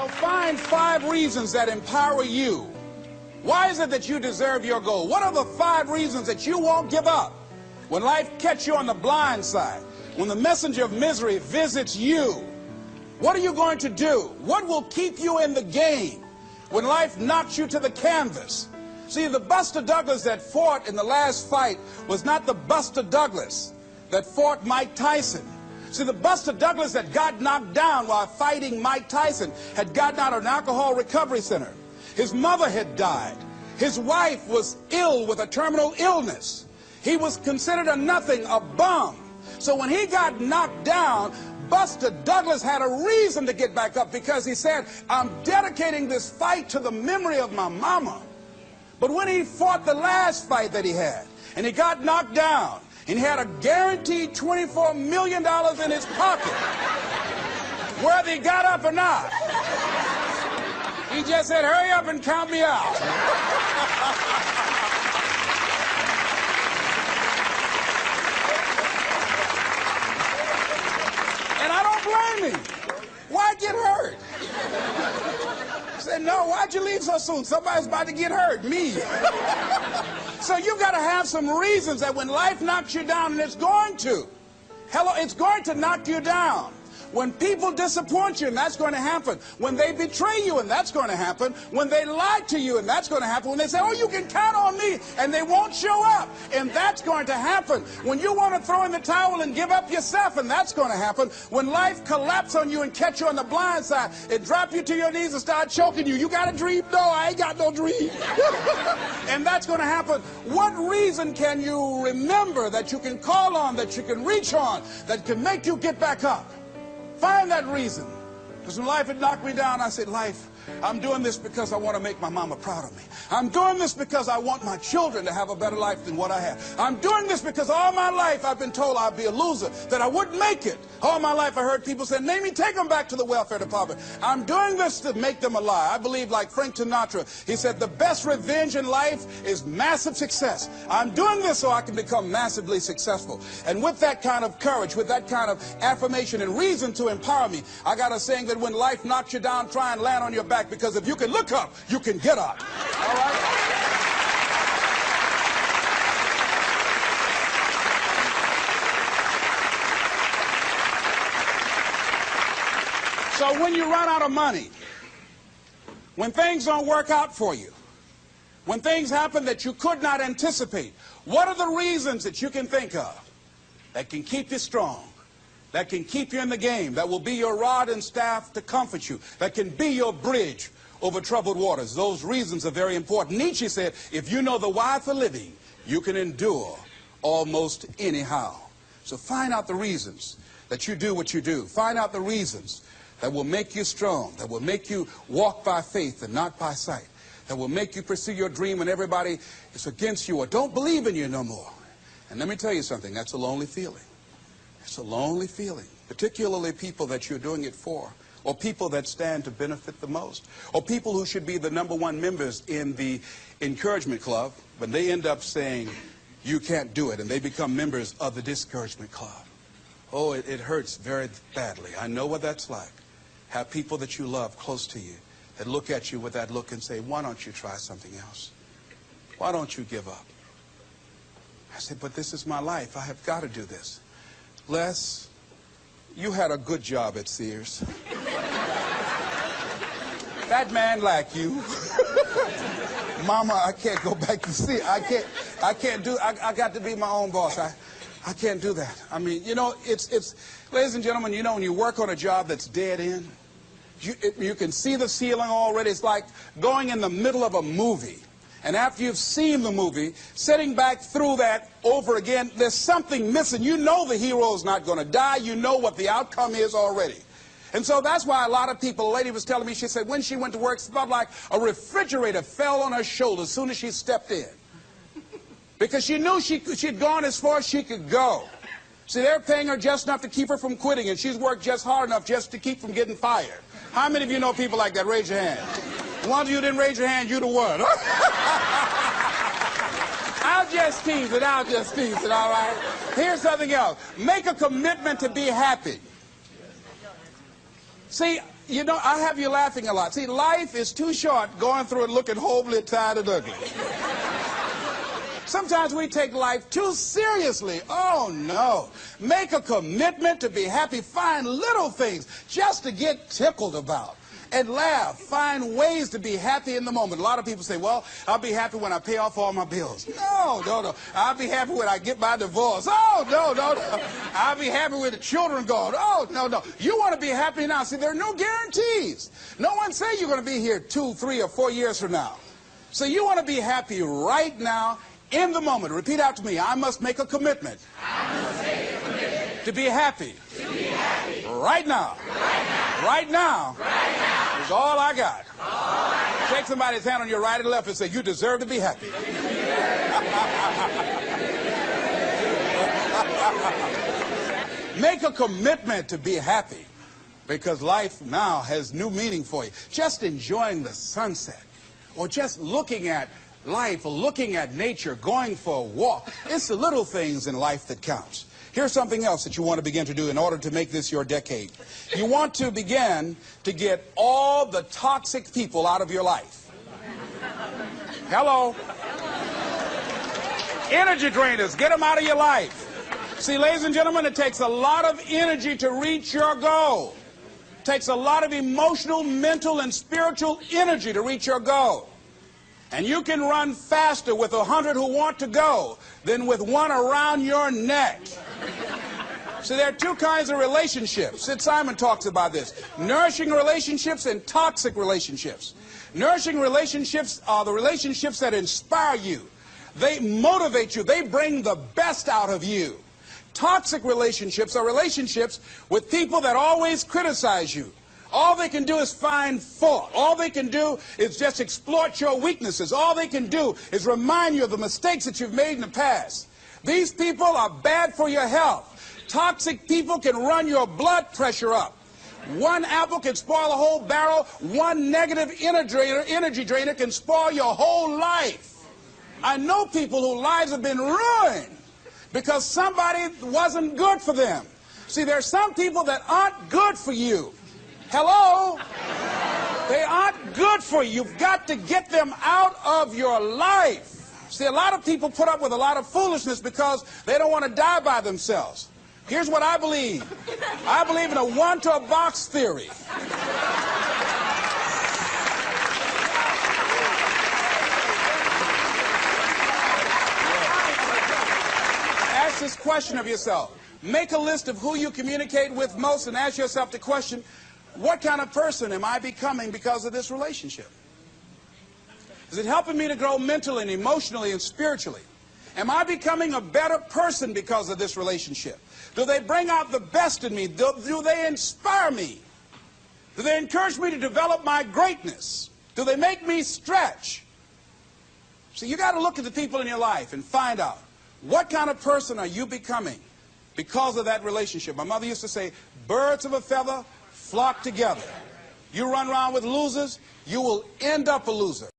So find 5 reasons that empower you. Why is it that you deserve your goal? What are the 5 reasons that you won't give up when life catches you on the blind side? When the messenger of misery visits you, what are you going to do? What will keep you in the game when life knocks you to the canvas? See, the Buster Douglas that fought in the last fight was not the Buster Douglas that fought Mike Tyson. See, the Buster Douglas that got knocked down while fighting Mike Tyson had gotten out of an alcohol recovery center. His mother had died. His wife was ill with a terminal illness. He was considered a nothing, a bum. So when he got knocked down, Buster Douglas had a reason to get back up, because he said, I'm dedicating this fight to the memory of my mama. But when he fought the last fight that he had, and he got knocked down, and he had a guaranteed $24 million in his pocket, whether he got up or not, he just said, hurry up and count me out. And I don't blame him. Why get hurt? He said, no, why'd you leave so soon? Somebody's about to get hurt, me. So you've got to have some reasons that when life knocks you down, and it's going to. Hello, it's going to knock you down. When people disappoint you, and that's going to happen. When they betray you, and that's going to happen. When they lie to you, and that's going to happen. When they say, oh, you can count on me, and they won't show up, and that's going to happen. When you want to throw in the towel and give up yourself, and that's going to happen. When life collapses on you and catch you on the blind side, it drop you to your knees and start choking you. You got a dream? No, I ain't got no dream. And that's going to happen. What reason can you remember that you can call on, that you can reach on, that can make you get back up? Find that reason. Because when life had knocked me down, I said, life, I'm doing this because I want to make my mama proud of me. I'm doing this because I want my children to have a better life than what I have. I'm doing this because all my life I've been told I'd be a loser, that I wouldn't make it. All my life I heard people say, maybe take them back to the welfare department. I'm doing this to make them a lie. I believe, like Frank Sinatra, he said, the best revenge in life is massive success. I'm doing this so I can become massively successful. And with that kind of courage, with that kind of affirmation and reason to empower me, I got a saying that when life knocks you down, try and land on your back, because if you can look up, you can get up. All right? So when you run out of money, when things don't work out for you, when things happen that you could not anticipate, what are the reasons that you can think of that can keep you strong, that can keep you in the game, that will be your rod and staff to comfort you, that can be your bridge over troubled waters? Those reasons are very important. Nietzsche said, if you know the why for living, you can endure almost anyhow. So find out the reasons that you do what you do. Find out the reasons that will make you strong, that will make you walk by faith and not by sight, that will make you pursue your dream when everybody is against you or don't believe in you no more. And let me tell you something, that's a lonely feeling. It's a lonely feeling, particularly people that you're doing it for, or people that stand to benefit the most, or people who should be the #1 members in the encouragement club, but they end up saying, you can't do it, and they become members of the discouragement club. Oh, it hurts very badly. I know what that's like. Have people that you love close to you that look at you with that look and say, why don't you try something else? Why don't you give up? I said, but this is my life. I have got to do this. Les, you had a good job at Sears. That man like you. Mama, I can't go back to Sears. I can't do, I got to be my own boss. I can't do that. I mean, you know, it's, ladies and gentlemen, you know, when you work on a job that's dead end, you can see the ceiling already. It's like going in the middle of a movie. And after you've seen the movie, sitting back through that over again, there's something missing. You know the hero's not going to die. You know what the outcome is already. And so that's why a lot of people, a lady was telling me, she said when she went to work, it felt like a refrigerator fell on her shoulder as soon as she stepped in. Because she knew she'd gone as far as she could go. See, they're paying her just enough to keep her from quitting, and she's worked just hard enough just to keep from getting fired. How many of you know people like that? Raise your hand. The ones of you didn't raise your hand, you the one. I'll just tease it, all right? Here's something else. Make a commitment to be happy. See, You know, I have you laughing a lot. See, life is too short going through it looking homely, tired, and ugly. Sometimes we take life too seriously. Oh, no. Make a commitment to be happy. Find little things just to get tickled about. And laugh. Find ways to be happy in the moment. A lot of people say, well, I'll be happy when I pay off all my bills. No, no, no. I'll be happy when I get my divorce. Oh, no, no, no. I'll be happy with the children gone. Oh, no, no. You want to be happy now. See, there are no guarantees. No one says you're going to be here 2, 3, or 4 years from now. So you want to be happy right now, in the moment. Repeat out to me. I must make a commitment. I must make a commitment to be happy. To be happy. Right now. Right now. Right now. Right now. Is all I got. All I got. Shake somebody's hand on your right and left and say, you deserve to be happy. Make a commitment to be happy, because life now has new meaning for you. Just enjoying the sunset, or just looking at life, or looking at nature, going for a walk. It's the little things in life that counts. Here's something else that you want to begin to do in order to make this your decade. You want to begin to get all the toxic people out of your life. Hello? Energy drainers, get them out of your life. See, ladies and gentlemen, it takes a lot of energy to reach your goal. It takes a lot of emotional, mental, and spiritual energy to reach your goal. And you can run faster with 100 who want to go than with one around your neck. So there are two kinds of relationships. Sid Simon talks about this. Nourishing relationships and toxic relationships. Nourishing relationships are the relationships that inspire you. They motivate you. They bring the best out of you. Toxic relationships are relationships with people that always criticize you. All they can do is find fault. All they can do is just exploit your weaknesses. All they can do is remind you of the mistakes that you've made in the past. These people are bad for your health. Toxic people can run your blood pressure up. One apple can spoil a whole barrel. One negative energy drainer can spoil your whole life. I know people whose lives have been ruined because somebody wasn't good for them. See, there are some people that aren't good for you. Hello? They aren't good for you. You've got to get them out of your life. See, a lot of people put up with a lot of foolishness because they don't want to die by themselves. Here's what I believe. I believe in a one-to-a-box theory. Ask this question of yourself. Make a list of who you communicate with most and ask yourself the question, what kind of person am I becoming because of this relationship? Is it helping me to grow mentally and emotionally and spiritually? Am I becoming a better person because of this relationship? Do they bring out the best in me? Do they inspire me? Do they encourage me to develop my greatness? Do they make me stretch? So you got to look at the people in your life and find out, what kind of person are you becoming because of that relationship? My mother used to say, birds of a feather flock together. You run around with losers, you will end up a loser.